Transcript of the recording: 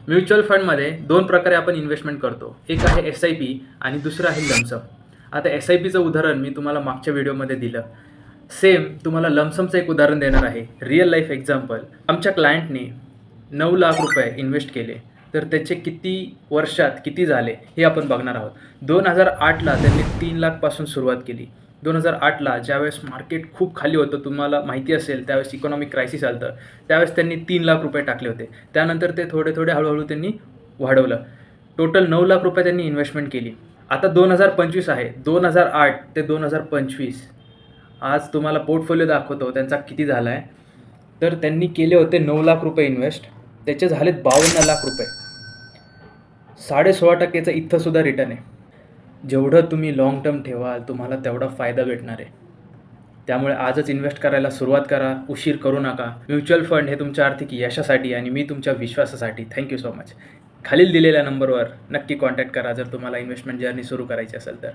Mutual फंडमध्ये दोन प्रकारे आपण इन्व्हेस्टमेंट करतो. एक आहे SIP आणि दुसरं आहे लमसम. आता SIPचं उदाहरण मी तुम्हाला मागच्या व्हिडिओमध्ये दिलं. सेम तुम्हाला लमसमचं एक उदाहरण देणार आहे. Real life example. आमच्या क्लायंटने 9 लाख रुपये इन्व्हेस्ट केले, तर त्याचे किती वर्षात किती झाले हे आपण बघणार आहोत. 2008ला त्यांनी 3 लाखपासून सुरुवात केली. 2008ला ज्यावेळेस मार्केट खूप खाली होतं, तुम्हाला माहिती असेल त्यावेळेस इकॉनॉमिक क्रायसिस आलं होतं, त्यावेळेस त्यांनी 3 लाख रुपये टाकले होते. त्यानंतर ते थोडे थोडे हळूहळू त्यांनी वाढवलं. टोटल 9 लाख रुपये त्यांनी इन्व्हेस्टमेंट केली. आता 2025 आहे. 2008 ते 2025 आज तुम्हाला पोर्टफोलिओ दाखवतो त्यांचा किती झाला आहे. तर त्यांनी केले होते 9 लाख रुपये इन्व्हेस्ट, त्याचे झालेत 52 लाख रुपये. 16.5%चा इथंसुद्धा रिटर्न आहे. जेवढं तुम्ही लाँग टर्म ठेवाल तुम्हाला तेवढा फायदा भेटणार आहे. त्यामुळे आजच इन्व्हेस्ट करायला सुरुवात करा, उशीर करू नका. म्युच्युअल फंड हे तुमच्या आर्थिक यशासाठी आणि मी तुमच्या विश्वासासाठी. Thank you so much. खालील दिलेल्या नंबरवर नक्की कॉन्टॅक्ट करा जर तुम्हाला इन्व्हेस्टमेंट जर्नी सुरू करायची असेल तर.